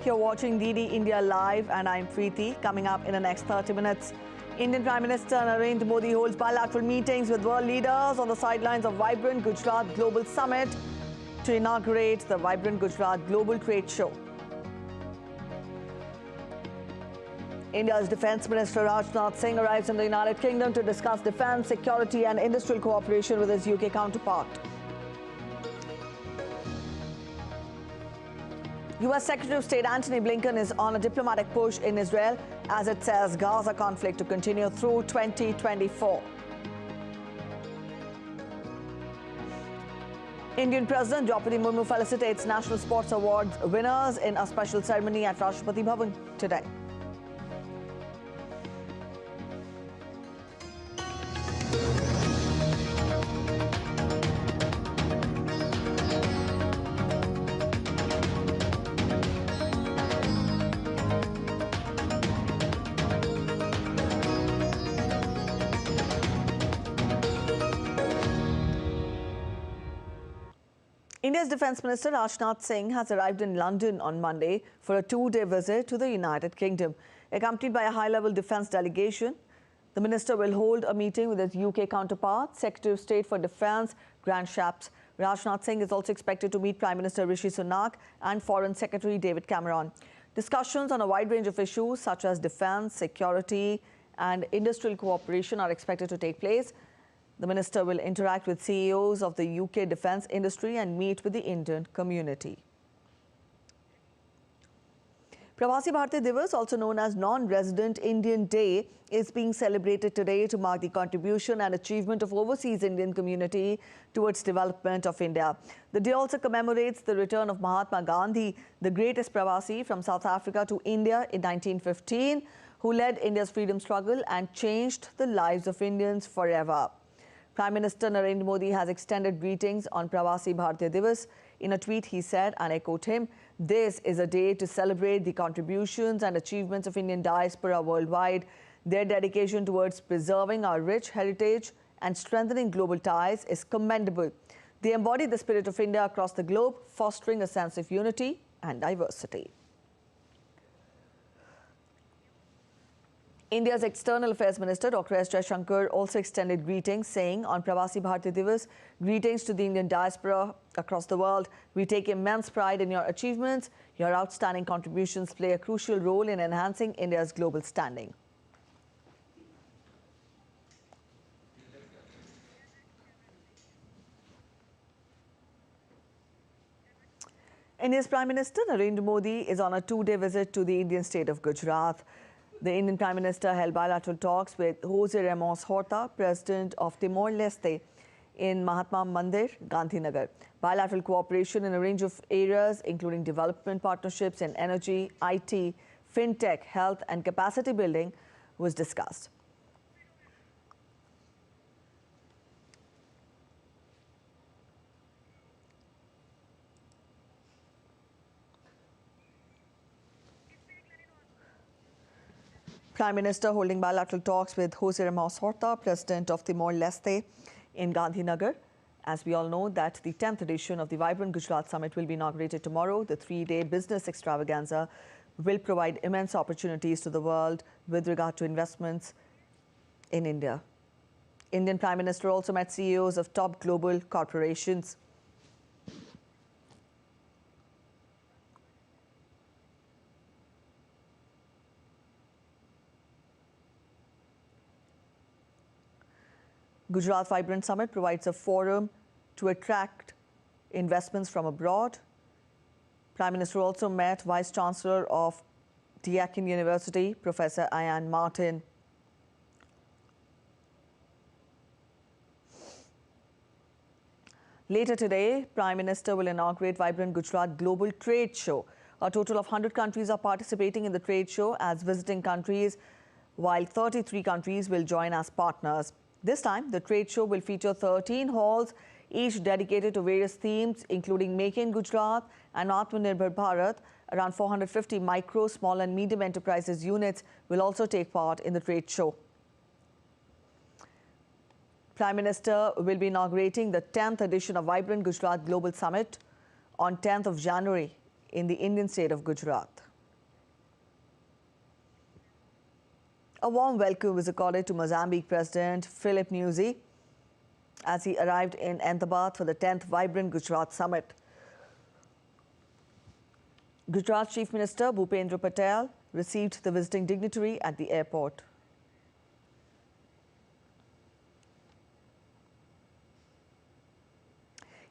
You're watching DD India Live and I'm Preeti. Coming up in the next 30 minutes, Indian Prime Minister Narendra Modi holds bilateral meetings with world leaders on the sidelines of vibrant Gujarat Global Summit to inaugurate the vibrant Gujarat Global Trade Show. India's Defence Minister Rajnath Singh arrives in the United Kingdom to discuss defence, security and industrial cooperation with his UK counterpart. US Secretary of State Antony Blinken is on a diplomatic push in Israel as it says Gaza conflict to continue through 2024. Indian President Draupadi Murmu felicitates National Sports Awards winners in a special ceremony at Rashtrapati Bhavan today. India's Defence Minister Rajnath Singh has arrived in London on Monday for a two-day visit to the United Kingdom. Accompanied by a high-level defence delegation, the minister will hold a meeting with his UK counterpart, Secretary of State for Defence Grant Shapps. Rajnath Singh is also expected to meet Prime Minister Rishi Sunak and Foreign Secretary David Cameron. Discussions on a wide range of issues such as defence, security and industrial cooperation are expected to take place. The minister will interact with CEOs of the UK defence industry and meet with the Indian community. Prasar Bharati Divas, also known as Non-Resident Indian Day, is being celebrated today to mark the contribution and achievement of overseas Indian community towards development of India. The day also commemorates the return of Mahatma Gandhi, the greatest Pravasi from South Africa to India in 1915, who led India's freedom struggle and changed the lives of Indians forever. Prime Minister Narendra Modi has extended greetings on Prasar Bharati Divas. In a tweet, he said, and I quote him, "This is a day to celebrate the contributions and achievements of Indian diaspora worldwide. Their dedication towards preserving our rich heritage and strengthening global ties is commendable. They embody the spirit of India across the globe, fostering a sense of unity and diversity." India's External Affairs Minister Dr. S. Jaishankar also extended greetings, saying on Prasar Bharati Divas, "Greetings to the Indian diaspora across the world. We take immense pride in your achievements. Your outstanding contributions play a crucial role in enhancing India's global standing." India's Prime Minister Narendra Modi is on a two-day visit to the Indian state of Gujarat. The Indian Prime Minister held bilateral talks with Jose Ramos Horta, President of Timor-Leste, in Mahatma Mandir, Gandhinagar. Bilateral cooperation in a range of areas, including development partnerships in energy, IT, fintech, health and capacity building, was discussed. Prime Minister holding bilateral talks with Jose Ramos Horta, President of Timor-Leste, in Gandhinagar. As we all know, that the 10th edition of the Vibrant Gujarat Summit will be inaugurated tomorrow. The three-day business extravaganza will provide immense opportunities to the world with regard to investments in India. Indian Prime Minister also met CEOs of top global corporations. Gujarat Vibrant Summit provides a forum to attract investments from abroad. Prime Minister also met Vice Chancellor of Deakin University, Professor Ian Martin. Later today, Prime Minister will inaugurate Vibrant Gujarat Global Trade Show. A total of 100 countries are participating in the trade show as visiting countries, while 33 countries will join as partners. This time, the trade show will feature 13 halls, each dedicated to various themes, including Make in Gujarat and Atmanirbhar Bharat. Around 450 micro, small and medium enterprises units will also take part in the trade show. Prime Minister will be inaugurating the 10th edition of Vibrant Gujarat Global Summit on 10th of January in the Indian state of Gujarat. A warm welcome was accorded to Mozambique President Filipe Nyusi as he arrived in Ahmedabad for the 10th Vibrant Gujarat Summit. Gujarat Chief Minister Bhupendra Patel received the visiting dignitary at the airport.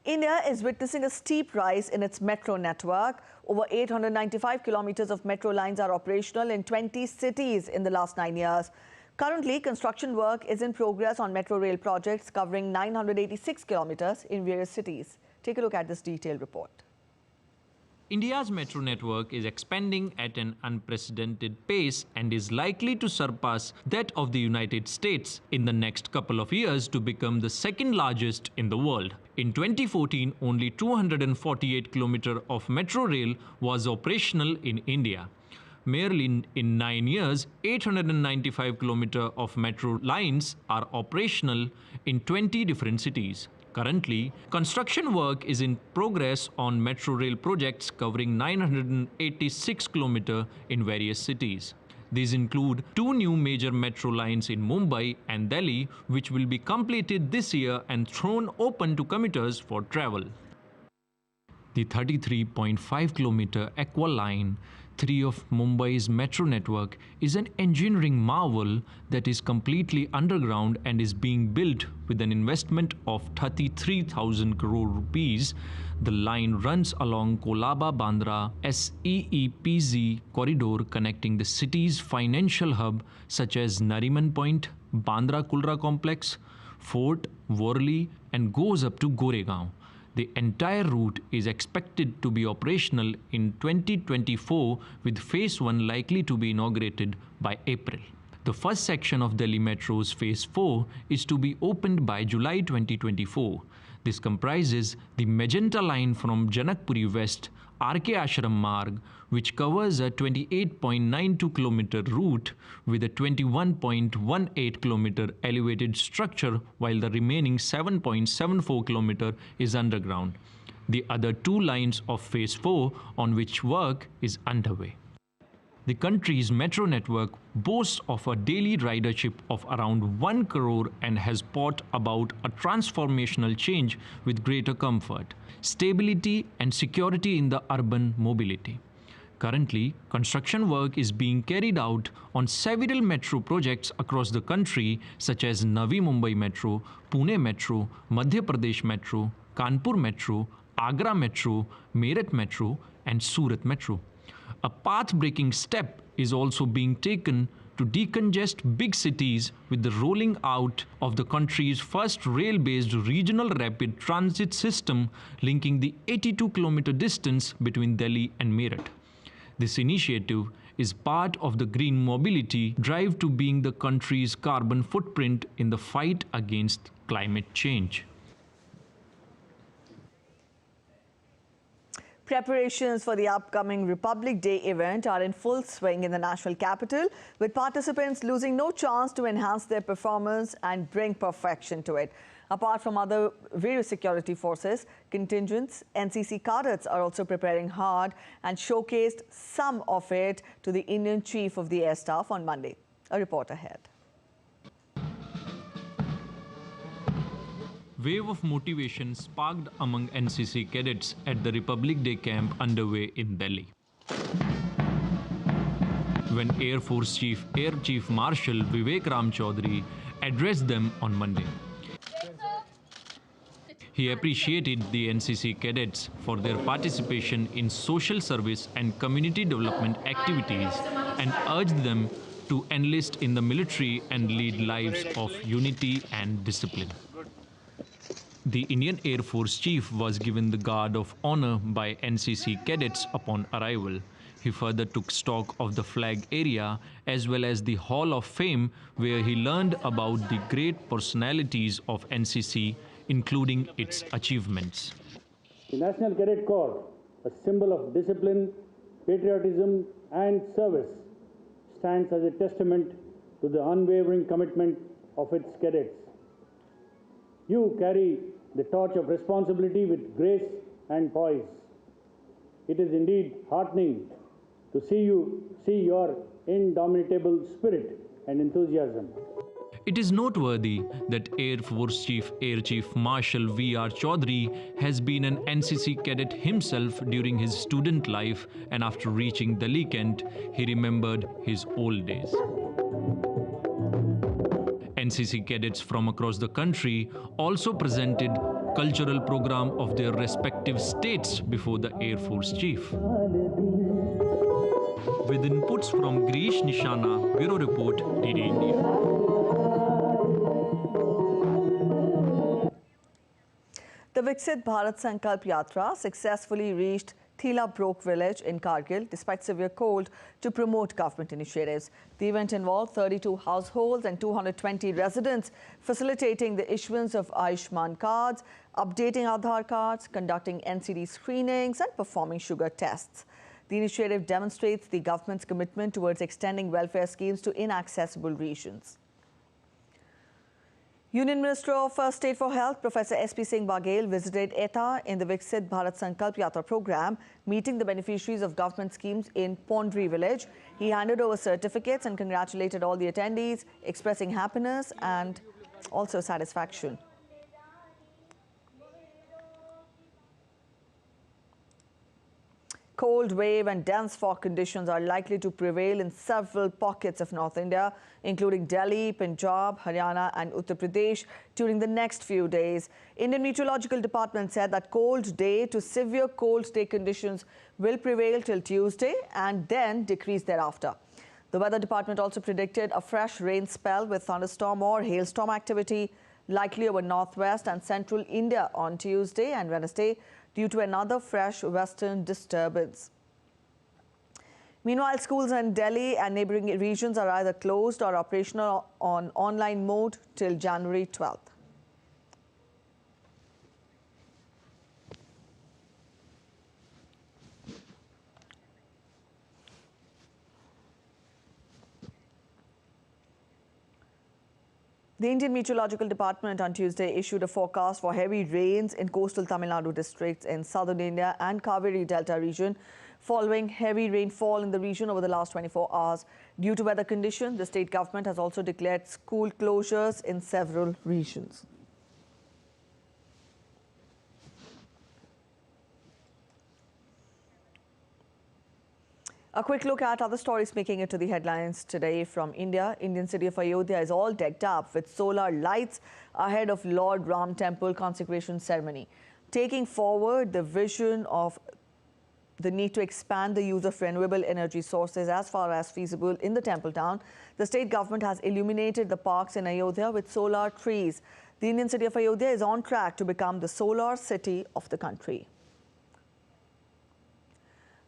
India is witnessing a steep rise in its metro network. Over 895 kilometers of metro lines are operational in 20 cities in the last 9 years. Currently, construction work is in progress on metro rail projects covering 986 kilometers in various cities. Take a look at this detailed report. India's metro network is expanding at an unprecedented pace and is likely to surpass that of the United States in the next couple of years to become the second largest in the world. In 2014, only 248 kilometers of metro rail was operational in India. Merely in 9 years, 895 kilometers of metro lines are operational in 20 different cities. Currently, construction work is in progress on metro rail projects covering 986 kilometers in various cities. These include 2 new major metro lines in Mumbai and Delhi, which will be completed this year and thrown open to commuters for travel. The 33.5-kilometer Aqua Line 3 of Mumbai's metro network is an engineering marvel that is completely underground and is being built with an investment of 33,000 crore rupees. The line runs along Kolaba-Bandra SEEPZ corridor connecting the city's financial hub such as Nariman Point, Bandra-Kulra Complex, Fort, Worli and goes up to Goregaon. The entire route is expected to be operational in 2024 with Phase 1 likely to be inaugurated by April. The first section of Delhi Metro's Phase 4 is to be opened by July 2024. This comprises the Magenta line from Janakpuri West, RK Ashram Marg, which covers a 28.92 kilometer route with a 21.18 kilometer elevated structure, while the remaining 7.74 kilometer is underground. The other 2 lines of Phase 4 on which work is underway. The country's metro network boasts of a daily ridership of around 1 crore and has brought about a transformational change with greater comfort, stability and security in the urban mobility. Currently, construction work is being carried out on several metro projects across the country such as Navi Mumbai Metro, Pune Metro, Madhya Pradesh Metro, Kanpur Metro, Agra Metro, Meerut Metro and Surat Metro. A path-breaking step is also being taken to decongest big cities with the rolling out of the country's first rail-based regional rapid transit system linking the 82-kilometer distance between Delhi and Meerut. This initiative is part of the green mobility drive to being the country's carbon footprint in the fight against climate change. Preparations for the upcoming Republic Day event are in full swing in the national capital, with participants losing no chance to enhance their performance and bring perfection to it. Apart from other various security forces, contingents, NCC cadets are also preparing hard and showcased some of it to the Indian Chief of the Air Staff on Monday. A report ahead. Wave of motivation sparked among NCC cadets at the Republic Day camp underway in Delhi. When Air Force Air Chief Marshal Vivek Ram Chaudhary addressed them on Monday. He appreciated the NCC cadets for their participation in social service and community development activities and urged them to enlist in the military and lead lives of unity and discipline. The Indian Air Force Chief was given the Guard of Honor by NCC cadets upon arrival. He further took stock of the flag area as well as the Hall of Fame, where he learned about the great personalities of NCC, including its achievements. The National Cadet Corps, a symbol of discipline, patriotism and service, stands as a testament to the unwavering commitment of its cadets. You carry the torch of responsibility with grace and poise. It is indeed heartening to see your indomitable spirit and enthusiasm. It is noteworthy that Air Force Air Chief Marshal V.R. Chaudhary has been an NCC cadet himself during his student life, and after reaching Delhi Kent, he remembered his old days. NCC cadets from across the country also presented cultural program of their respective states before the Air Force Chief. With inputs from Grish Nishana, Bureau Report, DD India. The Viksit Bharat Sankalp Yatra successfully reached Thila Brok village in Kargil despite severe cold to promote government initiatives. The event involved 32 households and 220 residents, facilitating the issuance of Ayushman cards, updating Aadhaar cards, conducting NCD screenings and performing sugar tests. The initiative demonstrates the government's commitment towards extending welfare schemes to inaccessible regions. Union Minister of State for Health, Professor S.P. Singh Baghel, visited ETA in the Viksit Bharat Sankalp Yatra program, meeting the beneficiaries of government schemes in Pondri village. He handed over certificates and congratulated all the attendees, expressing happiness and also satisfaction. Cold wave and dense fog conditions are likely to prevail in several pockets of North India, including Delhi, Punjab, Haryana and Uttar Pradesh during the next few days. Indian Meteorological Department said that cold day to severe cold day conditions will prevail till Tuesday and then decrease thereafter. The Weather Department also predicted a fresh rain spell with thunderstorm or hailstorm activity likely over northwest and central India on Tuesday and Wednesday, due to another fresh western disturbance. Meanwhile, schools in Delhi and neighbouring regions are either closed or operational on online mode till January 12th. The Indian Meteorological Department on Tuesday issued a forecast for heavy rains in coastal Tamil Nadu districts in southern India and Kaveri Delta region, following heavy rainfall in the region over the last 24 hours. Due to weather conditions, the state government has also declared school closures in several regions. A quick look at other stories making it to the headlines today from India. Indian city of Ayodhya is all decked up with solar lights ahead of Lord Ram Temple consecration ceremony, taking forward the vision of the need to expand the use of renewable energy sources as far as feasible in the temple town. The state government has illuminated the parks in Ayodhya with solar trees. The Indian city of Ayodhya is on track to become the solar city of the country.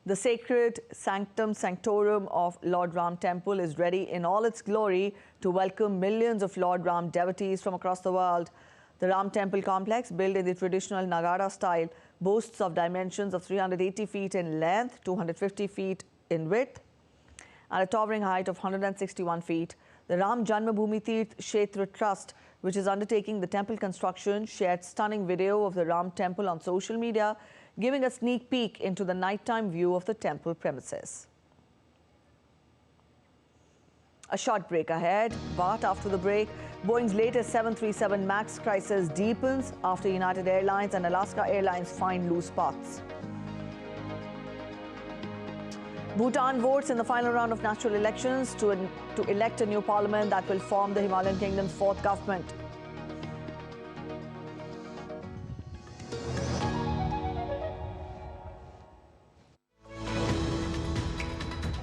The sacred sanctum sanctorum of Lord Ram Temple is ready in all its glory to welcome millions of Lord Ram devotees from across the world. The Ram Temple complex, built in the traditional Nagara style, boasts of dimensions of 380 feet in length, 250 feet in width, and a towering height of 161 feet. The Ram Janmabhoomi Tirth Kshetra Trust, which is undertaking the temple construction, shared stunning video of the Ram Temple on social media, giving a sneak peek into the nighttime view of the temple premises. A short break ahead, but after the break, Boeing's latest 737 MAX crisis deepens after United Airlines and Alaska Airlines find loose spots. Bhutan votes in the final round of natural elections to elect a new parliament that will form the Himalayan Kingdom's fourth government.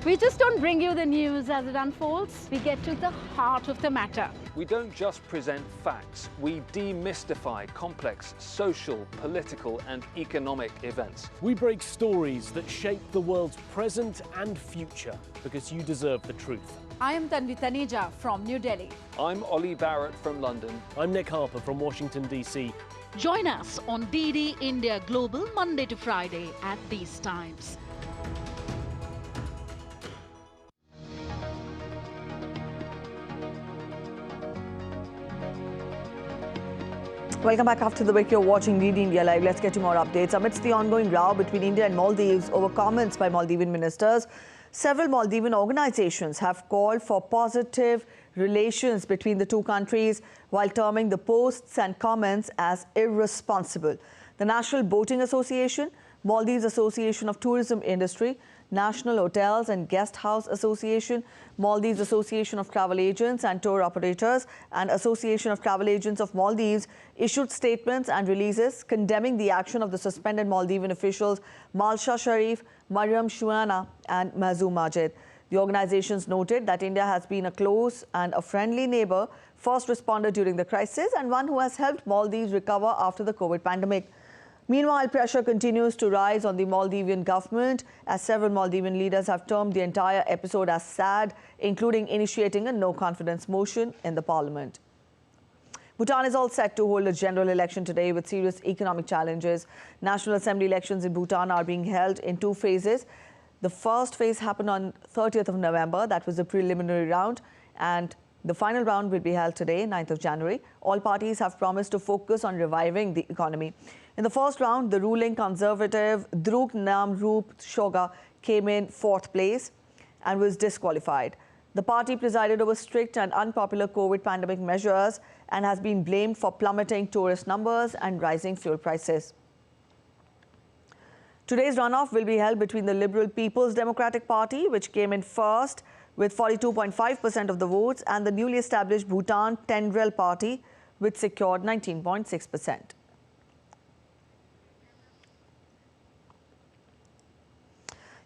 We just don't bring you the news as it unfolds. We get to the heart of the matter. We don't just present facts. We demystify complex social, political and economic events. We break stories that shape the world's present and future because you deserve the truth. I am Tanvi Taneja from New Delhi. I'm Ollie Barrett from London. I'm Nick Harper from Washington, D.C. Join us on DD India Global Monday to Friday at these times. Welcome back after the break. You're watching DD India Live. Let's get to more updates. Amidst the ongoing row between India and Maldives over comments by Maldivian ministers, Several Maldivian organizations have called for positive relations between the two countries while terming the posts and comments as irresponsible. The National Boating Association, Maldives Association of Tourism Industry, National Hotels and Guest House Association, Maldives Association of Travel Agents and Tour Operators, and Association of Travel Agents of Maldives issued statements and releases condemning the action of the suspended Maldivian officials Malsha Sharif, Mariam Shuana and Mazu Majid. The organizations noted that India has been a close and a friendly neighbor, first responder during the crisis, and one who has helped Maldives recover after the COVID pandemic. Meanwhile, pressure continues to rise on the Maldivian government as several Maldivian leaders have termed the entire episode as sad, including initiating a no-confidence motion in the parliament. Bhutan is all set to hold a general election today with serious economic challenges. National Assembly elections in Bhutan are being held in two phases. The first phase happened on 30th of November. That was the preliminary round, and the final round will be held today, 9th of January. All parties have promised to focus on reviving the economy. In the first round, the ruling conservative Druk Namrup Shoga came in 4th place and was disqualified. The party presided over strict and unpopular COVID pandemic measures and has been blamed for plummeting tourist numbers and rising fuel prices. Today's runoff will be held between the Liberal People's Democratic Party, which came in first with 42.5% of the votes, and the newly established Bhutan Tendril Party, which secured 19.6%.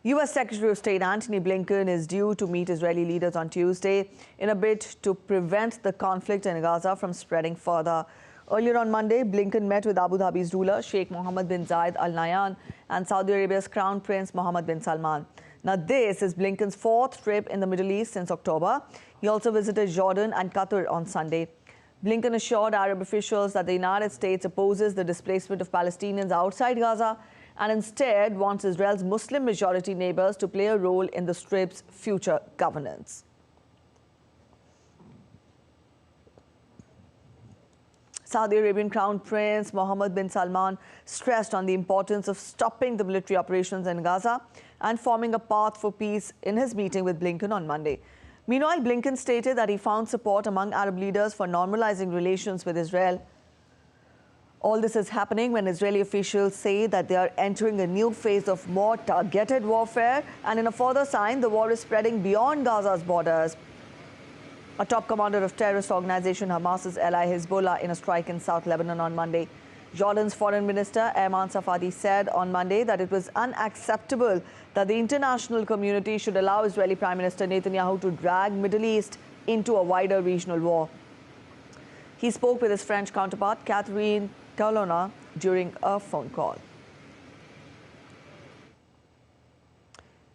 U.S. Secretary of State Antony Blinken is due to meet Israeli leaders on Tuesday in a bid to prevent the conflict in Gaza from spreading further. Earlier on Monday, Blinken met with Abu Dhabi's ruler, Sheikh Mohammed bin Zayed Al Nahyan, and Saudi Arabia's Crown Prince Mohammed bin Salman. Now, this is Blinken's 4th trip in the Middle East since October. He also visited Jordan and Qatar on Sunday. Blinken assured Arab officials that the United States opposes the displacement of Palestinians outside Gaza and instead wants Israel's Muslim-majority neighbors to play a role in the Strip's future governance. Saudi Arabian Crown Prince Mohammed bin Salman stressed on the importance of stopping the military operations in Gaza and forming a path for peace in his meeting with Blinken on Monday. Meanwhile, Blinken stated that he found support among Arab leaders for normalizing relations with Israel. All this is happening when Israeli officials say that they are entering a new phase of more targeted warfare, and in a further sign, the war is spreading beyond Gaza's borders. A top commander of terrorist organization Hamas's ally Hezbollah in a strike in South Lebanon on Monday. Jordan's foreign minister Ayman Safadi said on Monday that it was unacceptable that the international community should allow Israeli Prime Minister Netanyahu to drag Middle East into a wider regional war. He spoke with his French counterpart Catherine Colonna during a phone call.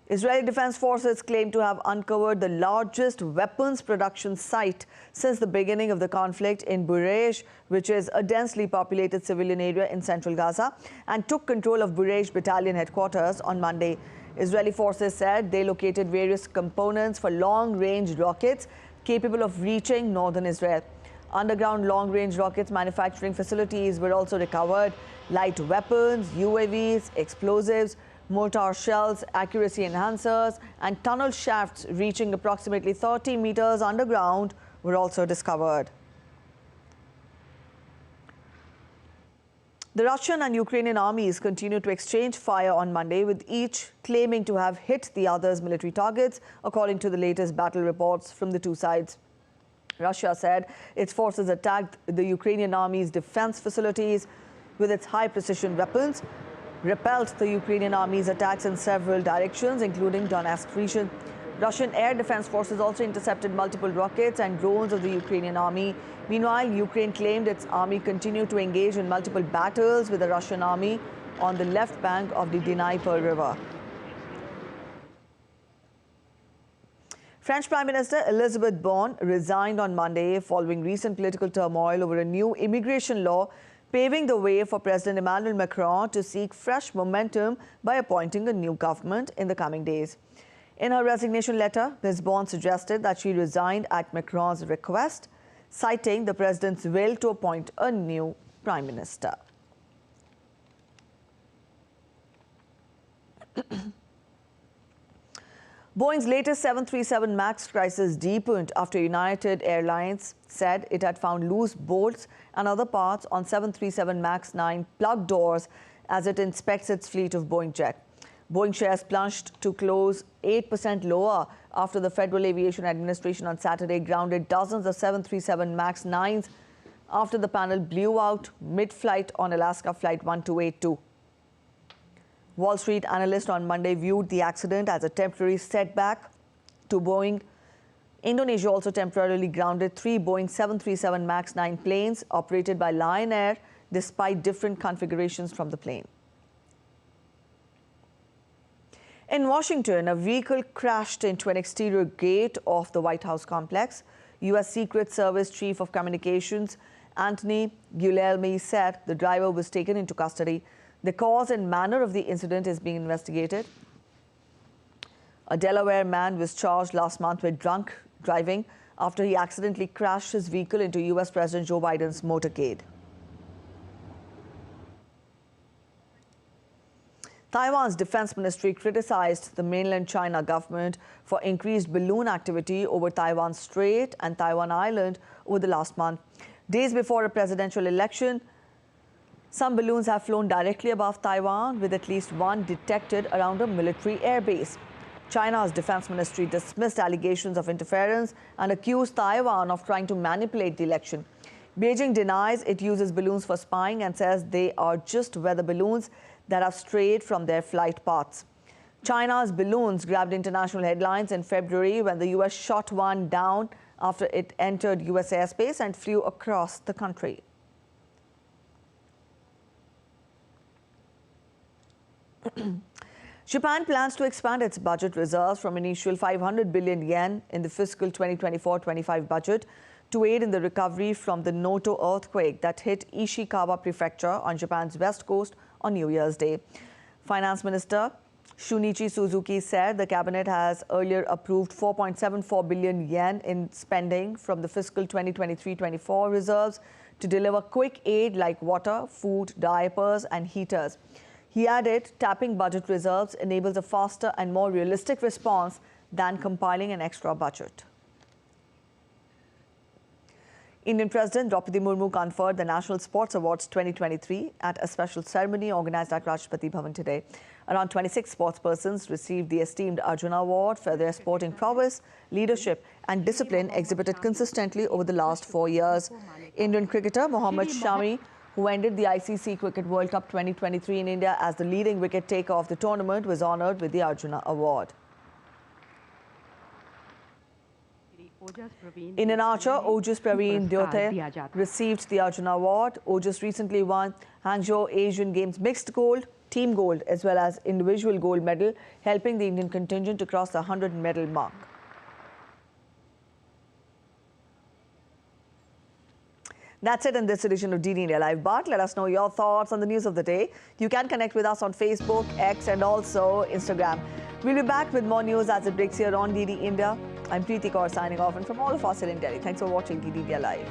Israeli Defence Forces claim to have uncovered the largest weapons production site since the beginning of the conflict in Bureij, which is a densely populated civilian area in central Gaza, and took control of Bureij Battalion headquarters on Monday. Israeli forces said they located various components for long-range rockets capable of reaching northern Israel. Underground long-range rockets manufacturing facilities were also recovered. Light weapons, UAVs, explosives, mortar shells, accuracy enhancers, and tunnel shafts reaching approximately 30 meters underground were also discovered. The Russian and Ukrainian armies continue to exchange fire on Monday, with each claiming to have hit the other's military targets, according to the latest battle reports from the two sides. Russia said its forces attacked the Ukrainian army's defense facilities with its high-precision weapons, repelled the Ukrainian army's attacks in several directions, including Donetsk region. Russian air defense forces also intercepted multiple rockets and drones of the Ukrainian army. Meanwhile, Ukraine claimed its army continued to engage in multiple battles with the Russian army on the left bank of the Dnieper River. French Prime Minister Elisabeth Borne resigned on Monday following recent political turmoil over a new immigration law, paving the way for President Emmanuel Macron to seek fresh momentum by appointing a new government in the coming days. In her resignation letter, Ms. Borne suggested that she resigned at Macron's request, citing the president's will to appoint a new prime minister. Boeing's latest 737 MAX crisis deepened after United Airlines said it had found loose bolts and other parts on 737 MAX 9 plug doors as it inspects its fleet of Boeing jet. Boeing shares plunged to close 8% lower after the Federal Aviation Administration on Saturday grounded dozens of 737 MAX 9s after the panel blew out mid-flight on Alaska Flight 1282. Wall Street analysts on Monday viewed the accident as a temporary setback to Boeing. Indonesia also temporarily grounded 3 Boeing 737 MAX 9 planes operated by Lion Air despite different configurations from the plane. In Washington, a vehicle crashed into an exterior gate of the White House complex. U.S. Secret Service Chief of Communications Anthony Guglielmi said the driver was taken into custody. The cause and manner of the incident is being investigated. A Delaware man was charged last month with drunk driving after he accidentally crashed his vehicle into U.S. President Joe Biden's motorcade. Taiwan's defense ministry criticized the mainland China government for increased balloon activity over Taiwan Strait and Taiwan Island over the last month. Days before a presidential election, some balloons have flown directly above Taiwan, with at least one detected around a military airbase. China's defense ministry dismissed allegations of interference and accused Taiwan of trying to manipulate the election. Beijing denies it uses balloons for spying and says they are just weather balloons that have strayed from their flight paths. China's balloons grabbed international headlines in February when the U.S. shot one down after it entered U.S. airspace and flew across the country. Japan plans to expand its budget reserves from initial 500 billion yen in the fiscal 2024-25 budget to aid in the recovery from the Noto earthquake that hit Ishikawa Prefecture on Japan's west coast on New Year's Day. Finance Minister Shunichi Suzuki said the cabinet has earlier approved 4.74 billion yen in spending from the fiscal 2023-24 reserves to deliver quick aid like water, food, diapers and heaters. He added, tapping budget reserves enables a faster and more realistic response than compiling an extra budget. Indian President Draupadi Murmu conferred the National Sports Awards 2023 at a special ceremony organized at Rashtrapati Bhavan today. Around 26 sportspersons received the esteemed Arjuna Award for their sporting prowess, leadership and discipline exhibited consistently over the last 4 years. Indian cricketer Mohammad Shami, who ended the ICC Cricket World Cup 2023 in India as the leading wicket taker of the tournament, was honoured with the Arjuna Award. Indian archer Ojas Praveen Dyothe received the Arjuna Award. Ojas recently won Hangzhou Asian Games mixed gold, team gold as well as individual gold medal, helping the Indian contingent to cross the 100 medal mark. That's it in this edition of DD India Live. But let us know your thoughts on the news of the day. You can connect with us on Facebook, X and also Instagram. We'll be back with more news as it breaks here on DD India. I'm Preeti Kaur signing off, and from all of us here in Delhi, thanks for watching DD India Live.